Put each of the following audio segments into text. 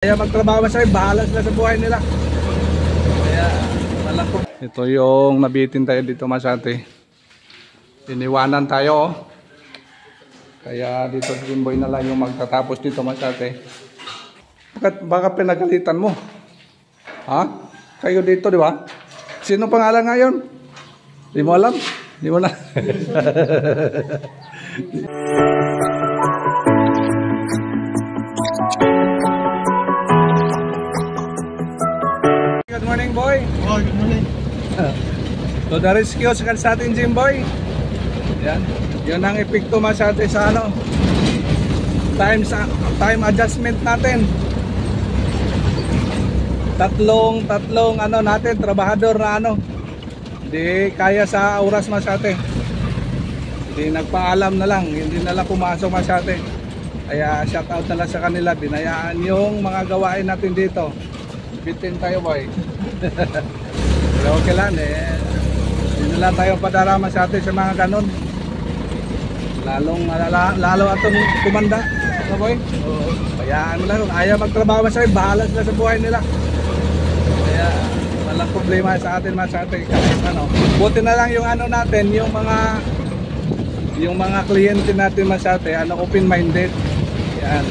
Kaya magtrabaho sa'yo, bahala sila sa buhay nila. Kaya alam ko. Ito yung nabitin tayo dito Masate. Iniwanan tayo oh. Kaya dito si Jimboy na lang yung magtatapos dito Masate. Baka pinagalitan mo. Ha? Kayo dito di ba? Sino pangalan ngayon? Di mo alam? Di mo na. Good morning, boy. Oh, good morning. So the rescue sa ating Jimboy. Yan. Yun ang epekto Masate sa ano. Time adjustment natin. Tatlong ano natin, trabahador na ano. Hindi kaya sa oras Masate. Hindi nagpaalam na lang, hindi na lang pumasok Masate. Kaya shout out na lang sa kanila, binayaan yung mga gawain natin dito. Bitin tayo boy. Pero okay lang eh. Hindi na lang tayo padarama sa atin sa mga ganon. Lalo atong kumanda. Ano boy? Oo. Bayaan mo lang. Ayaw magtrabaho sa'yo, bahala sila sa buhay nila. Kaya walang problema sa atin Masate. Ano, buti na lang yung ano natin, yung mga kliyente natin Masate, ano, open-minded. Yan.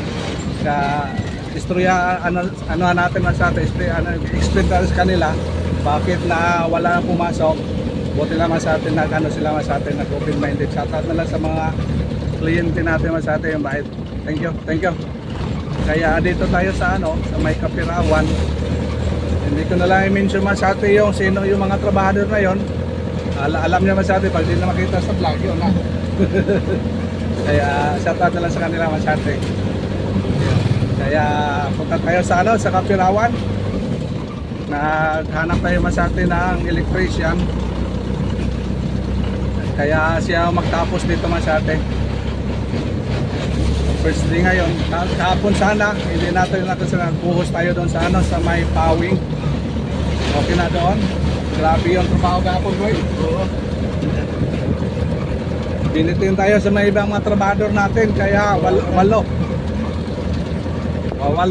Sa istorya ano natin Masate, explain tayo sa kanila bakit na wala na pumasok. Buti naman sa atin ano sila Masate, nag-open-minded. Shout out na lang sa mga kliyente natin Masate, yung bait. Thank you. Kaya dito tayo sa ano, sa may Kapirawan. Hindi ko na lang i-mention Masate yung sino yung mga trabahador na yon. Alam niya Masate pag di na makita sa vlog yun na. Kaya shout out na lang sa kanila Masate. Kaya punta tayo sa ano, sa Kapirawan. Naghanap tayo Masate ng electrician. Kaya siya magtapos dito Masate. First day ngayon, kahapon sana, hindi natin buhos tayo doon sa ano, sa may pawing. Okay na doon. Grabe yung trabaho kahapon boy. Oo. Binitin tayo sa may ibang mga trabador natin, kaya walo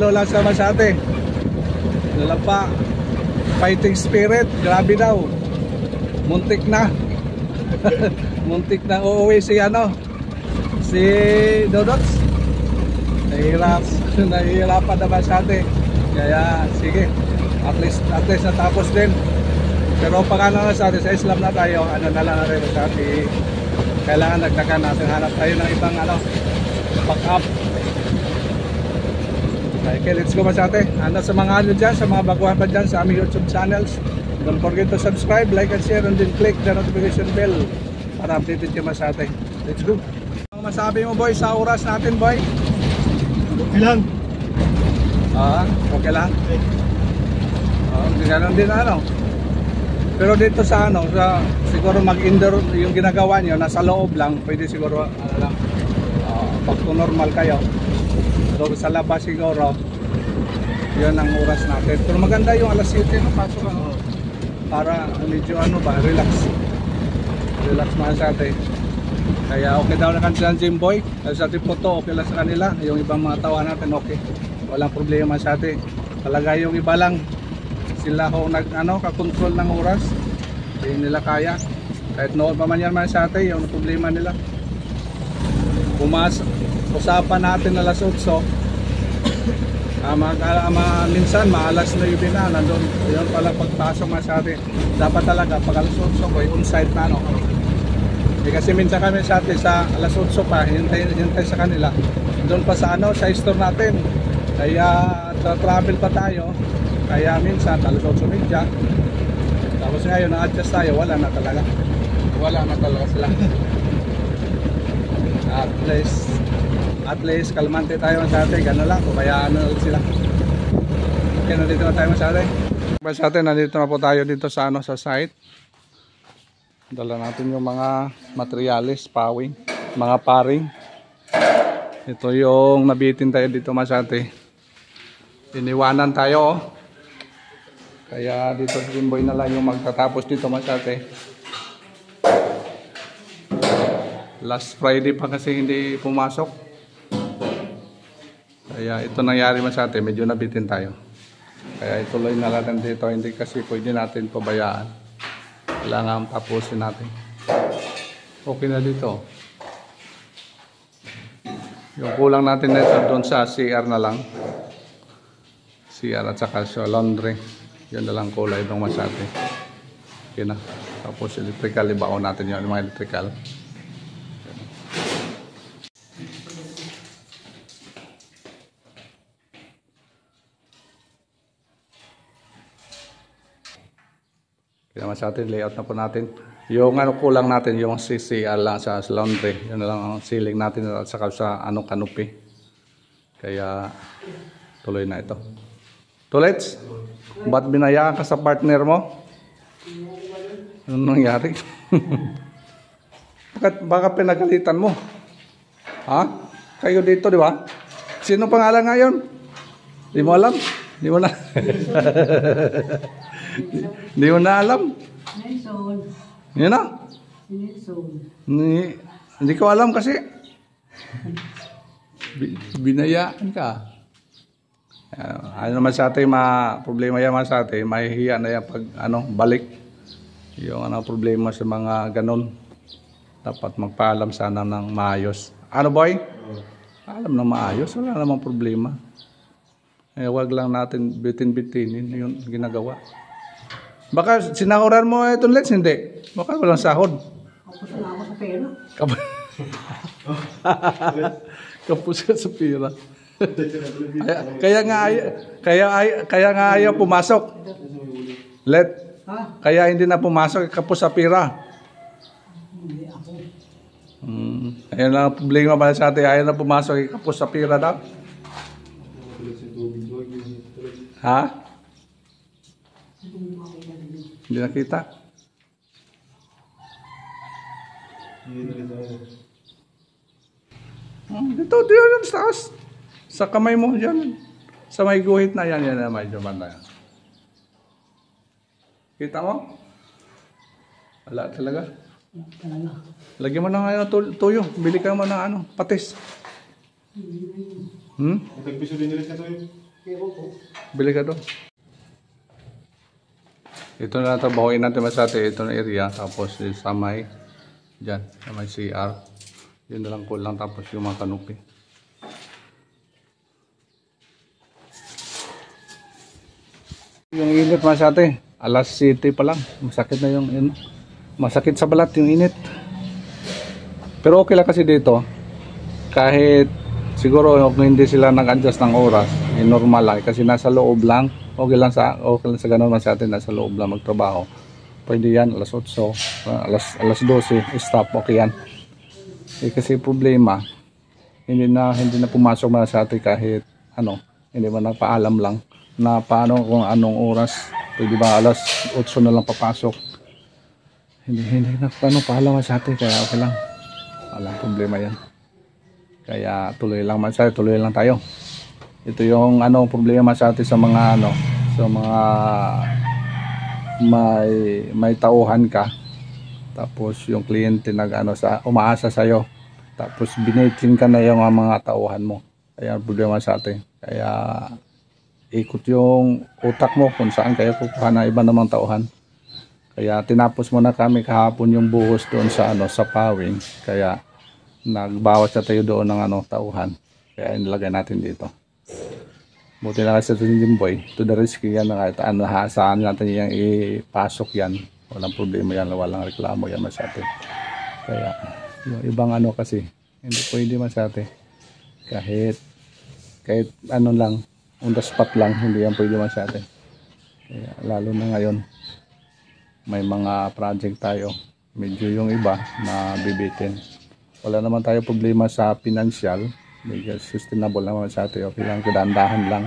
lang sa Masate. Wala pa fighting spirit, grabe daw. Muntik na. Muntik na uuwi si ano, si Dodots. Nahihirapan na Masate. Kaya sige, at least natapos din. Pero pag ano na sa atin, sa Islam na tayo, ano na lang na rin Masate. Kailangan nagdagan natin, hanap tayo ng ibang ano, back-up. Okay, let's go Masate. Ano sa mga ano dyan, sa mga baguhan pa dyan sa aming YouTube channels, don't forget to subscribe, like and share, and then click the notification bell para updated kayo Masate. Let's go. Ano masabi mo boy sa oras natin boy? Okay lang. Okay lang. Ganun din ano. Pero dito sa ano, siguro mag-indoor yung ginagawa nyo, nasa loob lang, pwede siguro ano lang, pag normal kayo. So sa labas siguro, yun ang oras natin. Pero maganda yung alas 7 no, pasok ano, para medyo ano ba, relax mga sa atin. Kaya okay daw na kanila ng Jimboy. Sa ating photo, okay lang sa kanila. Yung ibang mga tawa natin, okay. Walang problema sa atin. Talaga yung iba lang, sila ho kakontrol ng oras. Hindi nila kaya. Kahit noon pa man yan sa atin, yung problema nila. Usapan natin na alas 8. Minsan maalas na yung bina. Nandun, yun pala pagpasok sa atin. Dapat talaga pag alas 8 ko, on-site na ano. Kasi minsan kami sa atin sa alas 8 pa, hintay sa kanila. Doon pa sa ano, sa store natin. Kaya travel pa tayo. Kaya minsan alas 8:30. Tapos ngayon na-adjust tayo, wala na talaga sila. At least kalmante tayo sa atin, gano'n lang, kaya ano sila. Okay, nandito na tayo sa atin. Nandito na po tayo dito sa ano, sa site. Dala natin yung mga materials, pawing, mga paring. Ito yung nabitin tayo dito Masate. Iniwanan tayo oh. Kaya dito si Jimboy na lang yung magtatapos dito Masate. Last Friday pa kasi hindi pumasok. Kaya ito nangyari man sa atin, medyo nabitin tayo. Kaya ituloy na natin dito, hindi kasi pwede natin pabayaan. Kailangan tapusin natin. Okay na dito. Yung kulang natin na ito doon sa CR na lang. CR at saka sa laundry. Yan na lang kulay doon mas atin. Okay na. Tapos electrical, ibaon natin yung mga electrical. Kaya mas atin, layout na po natin. Yung ano kulang natin, yung CCR lang sa laundry. Yun na lang ang ceiling natin at saka sa anong kanupi. Kaya tuloy na ito. Tulets, ba't binayaan ka sa partner mo? Anong nangyari? Baka pinagalitan mo. Ha? Kayo dito, di ba? Sino pangalan ngayon? Di mo alam? Di mo na. Di mo na alam. Nelson. Yun na. Nelson. Hindi ko alam kasi. Binayaan ka. Ano naman sa atin, problema yan sa atin, mahihiya na yan pag balik. Yung problema sa mga ganon. Dapat magpaalam sana ng maayos. Ano boy? Alam na maayos, wala namang problema. Wag lang natin bitin-bitinin yung ginagawa. Baka sinahuran mo itong Let's, hindi. Baka walang sahod. Kapos na ako sa pera. Kapos ka sa pira. Kaya nga ayaw pumasok. Let. Ha? Kaya hindi na pumasok, kapos sa pira. Hindi ako. Ayun lang ang problema pala sa atin. Ayaw na pumasok, kapos sa pira daw. Ha? Hindi nakita. Dito yan sa taas. Sa kamay mo dyan. Sa may guhit na yan. Yan na may juman na yan. Kita mo? Wala talaga. Talaga. Lagyan mo ng tuyo. Bili ka mo ng patis. Nagpiso din nila sa toyo. Bili ka doon. Ito na tabahuin natin masate. Ito na area. Tapos sa may dyan. Sa may CR. Yun na lang kulang. Tapos yung mga kanupi. Yung init masate. Alas 7 pa lang. Masakit na yung masakit sa balat yung init. Pero okay lang kasi dito. Kahit siguro kung hindi sila nag-adjust ng oras, normal lang kasi nasa loob lang. Okay lang sa ganun man sa atin, nasa loob lang magtrabaho. Pwede yan, alas 8, alas 12, stop, okay yan. Kasi problema, hindi na pumasok man sa atin kahit hindi man nagpaalam lang na paano kung anong oras. Pwede ba alas 8 na lang papasok. Hindi na paalam sa atin, kaya okay lang. Walang problema yan. Kaya tuloy lang man sa tuloy lang tayo. Ito yung problema sa atin sa mga sa mga may tauhan ka. Tapos yung kliyente umaasa sa iyo. Tapos binitin ka na yung mga tauhan mo. Kaya problema sa atin. Kaya ikot yung utak mo kung saan kayo kukuha ng iba namang tauhan. Kaya tinapos mo na kami kahapon yung buhos doon sa sa pawing. Kaya nagbawas na tayo doon ng tauhan. Kaya inilagay natin dito. Buti na kasi ito si Jimboy. To the rescue yan. Saan natin yung ipasok yan. Walang problema yan. Walang reklamo yan masyate. Kaya yung ibang kasi hindi pwede masyate. Kahit lang on the spot lang. Hindi yan pwede masyate. Kaya lalo na ngayon. May mga project tayo. Medyo yung iba na bibitin. Wala naman tayo problema sa financial. Because sustainable naman sa atin. Okay lang, kedandahan lang.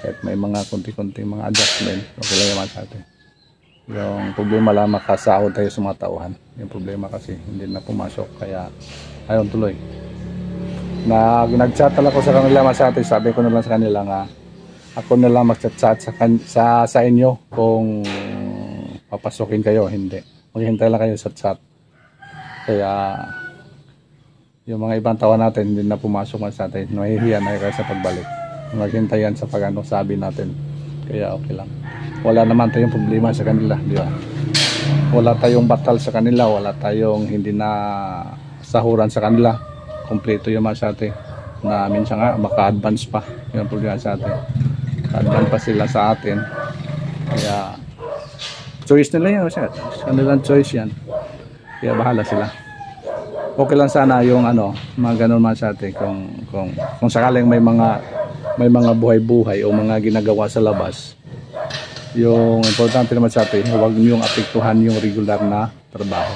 Kahit may mga konti-konting mga adjustment, okay lang naman sa atin. Yung problema lang, makasahod tayo sa mga tauhan. Yung problema kasi, hindi na pumasok. Kaya, ayun tuloy. Nag-chat ako sa kanila sa atin. Sabi ko na lang sa kanila nga, ako na lang mag-chat sa inyo kung papasokin kayo, hindi. Maghihintay lang kayo sa chat. Kaya, yung mga ibang tawa natin hindi na pumasok man sa atin, nahihiya na kayo sa pagbalik. maghintay yan sa pag sabi natin. Kaya okay lang. Wala naman tayong problema sa kanila, di ba? Wala tayong batal sa kanila, wala tayong hindi na sahuran sa kanila. Kompleto yung mga sa atin na minsan nga maka-advance pa yung problema sa atin. Advance pa sila sa atin. Kaya choice nila yan, kanilang choice yan. Kaya bahala sila. Okay lang sana yung mga ganun mga sa atin kung sakaling may mga buhay-buhay o mga ginagawa sa labas. Yung importante naman sa atin, huwag niyong apektuhan yung regular na trabaho.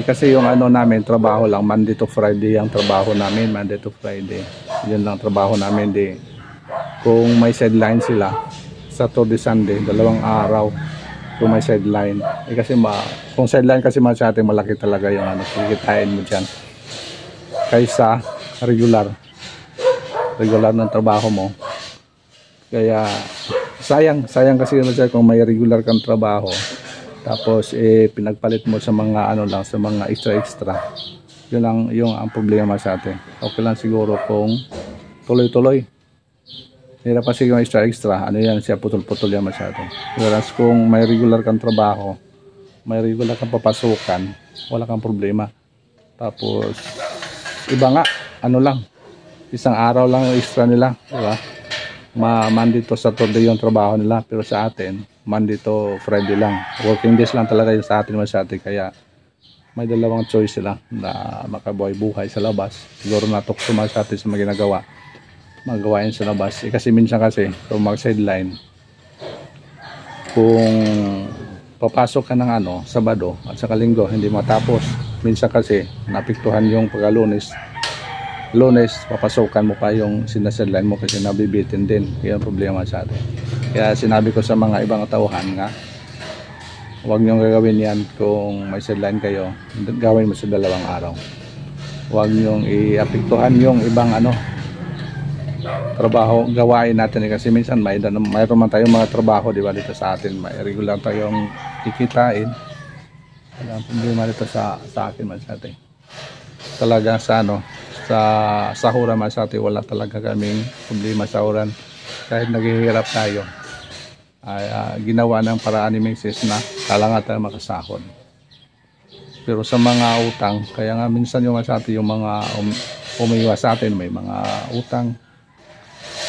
Kasi yung namin, trabaho lang, Monday to Friday ang trabaho namin, Monday to Friday. Yun lang trabaho namin. Kung may sideline sila, Saturday, Sunday, 2 araw. Kung may sideline. Kasi kung sideline kasi sa atin, malaki talaga yung kikitain mo dyan. Kaysa regular ng trabaho mo. Kaya sayang kasi kung may regular kang trabaho tapos pinagpalit mo sa mga sa mga extra yun lang yung ang problema sa atin. Okay lang siguro kung tuloy-tuloy, hirap kasi yung extra yan siya putol-putol yan masyado. Whereas kung may regular kang trabaho, may regular kang papasukan, wala kang problema. Tapos iba nga lang, isang araw lang yung extra nila, diba? Monday to Saturday yung trabaho nila, pero sa atin Monday to Friday lang, working days lang talaga yung sa atin kaya may dalawang choice sila na makabuhay-buhay sa labas. Siguro natukso sa atin sa mga magawain sa labas. Kasi minsan kung mag-sideline, kung papasok ka ng Sabado at saka Linggo hindi matapos, minsan kasi napiktuhan yung Lunes papasokan mo pa yung sinasadline mo kasi nabibitin din. Kaya problema sa atin. Kaya sinabi ko sa mga ibang tauhan nga, huwag niyong gagawin yan kung may sideline kayo, gawin mo sa 2 araw. Huwag niyong iapektuhan yung ibang trabaho, gawain natin kasi minsan mayroon man tayong mga trabaho, di ba, dito sa atin, may regular tayong kikitain. Wala ang problema dito sa akin man sa atin. Talaga sa sa sahuran man sa atin, wala talaga kaming problema sa sahuran. Kahit naghihirap tayo, ay ginawa ng paraan ni Mrs. na kailangan tayo makasahod. Pero sa mga utang, kaya nga minsan yung sa atin, yung mga umiiwas sa atin, may mga utang.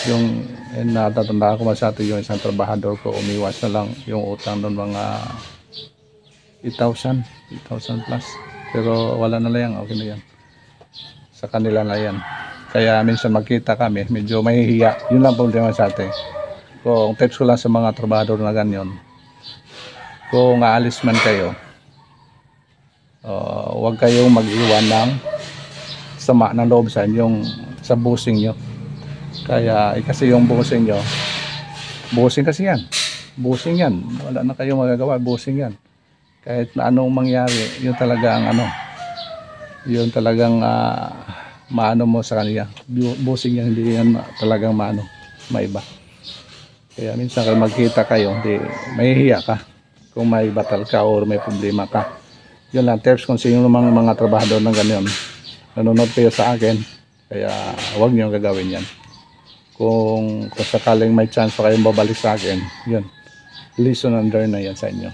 Yung natatanda ko sa atin, yung isang trabahador ko, umiiwas na lang yung utang ng mga 8,000 plus. Pero wala na lang, okay na yan. Sa kanila na yan. Kaya minsan magkita kami, medyo mahihiya. Yun lang problema sa atin. Kung tips ko lang sa mga trabahador na ganyan, kung aalis man kayo, huwag kayong mag-iwan ng sama ng loob sa inyong sa busing nyo. Kaya kasi yung busing nyo, busing kasi yan. Busing yan. Wala na kayong magagawa, busing yan. Kahit na anong mangyari, yun talaga ang yun talagang maano mo sa kanya. Busing yan, hindi yan talagang maiba. Kaya minsan kayo magkita kayo, hindi, mahihiya ka kung may batal ka o may problema ka. Yun lang, tips kung sino mga trabahador ng ganyan. Nanonood kayo sa akin, kaya huwag niyo gagawin yan. Kung sakaling may chance pa kayong babalik sa akin, yun, lesson and learn na yan sa inyo.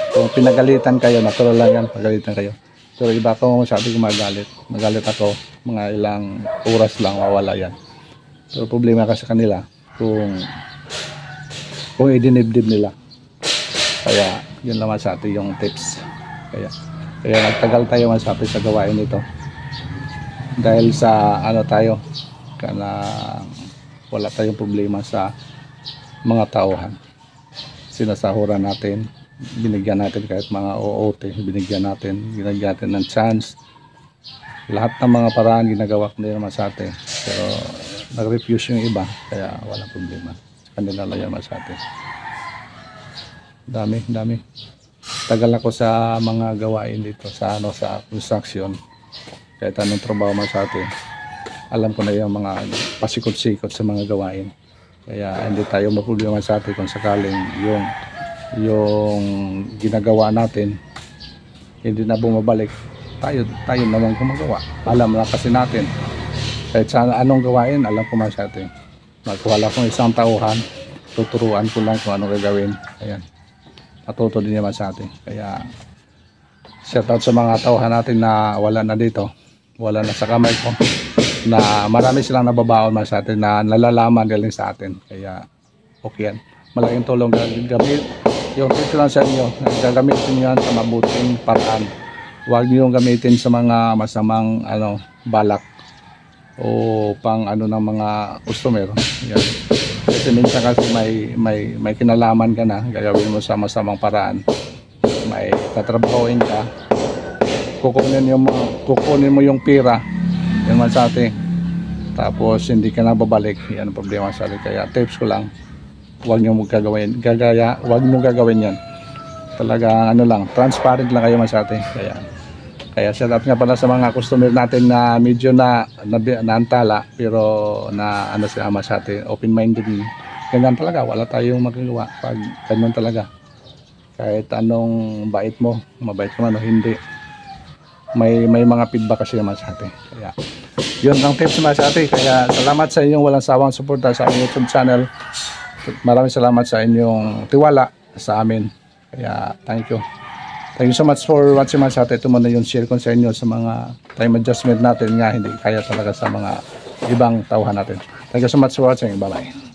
Kung pinagalitan kayo, natural lang yan, pagalitan kayo. Pero iba ko masabi ko magalit ako, mga ilang oras lang mawala yan. Pero problema kasi sa kanila kung idinibdib nila. Kaya yun naman sa atin yung tips. Kaya nagtagal tayo sa atin sa gawain nito. Dahil sa tayo, kana wala tayong problema sa mga tauhan. Sinasahuran natin, binigyan natin kahit mga OOT, binigyan natin ng chance. Lahat ng mga paraan ginagawa ko naman sa atin. Pero nag-refuse yung iba, kaya walang problema. Kanila lang naman sa atin. Dami. Tagal ako sa mga gawain dito sa construction. Kahit anong trabaho man sa atin, alam ko na yung mga pasikot-sikot sa mga gawain. Kaya hindi tayo maproblema sa atin kung sakaling yung ginagawa natin hindi na bumabalik, tayo naman gumagawa. Alam na kasi natin Kahit sa anong gawain, alam ko man sa atin. Magkuhala kong isang tauhan, tuturuan ko lang kung anong gagawin. Ayan. Matuto din naman sa atin. Kaya shoutout sa mga tauhan natin na wala na dito. Wala na sa kamay ko. Na marami silang nababaon man sa atin na nalalaman galing sa atin. Kaya okay yan. Malaking tulong gamit. Yung tip lang sa inyo, gagamitin nyo yan sa mabuting paraan. Huwag nyo gamitin sa mga masamang balak o pang ng mga customer. Yan. Kasi minsan kasi may kinalaman ka na, gagawin mo sa masamang paraan. May tatrabahoin ka, kukunin mo yung pira, yan man sa atin. Tapos hindi ka na babalik, yan ang problema sa atin. Kaya tips ko lang, huwag nyo gagawin, huwag nyo gagawin yan. Talaga lang, transparent lang kayo man sa atin. Kaya shout out nga pala sa mga customer natin na medyo naantala pero na sila mas atin, open-minded. Ganyan talaga, wala tayong magagawa pag ganyan talaga. Kahit anong bait mo, mabait ka man o hindi. May mga feedback kasi naman sa atin. Kaya yun ang tips naman sa atin. Kaya salamat sa inyong walang sawang suporta sa aking YouTube channel. Maraming salamat sa inyong tiwala sa amin. Kaya thank you. Thank you so much for watching man sa atin. Ito muna yung share ko sa inyo sa mga time adjustment natin nga hindi kaya talaga sa mga ibang tauhan natin. Thank you so much for watching. Bye bye.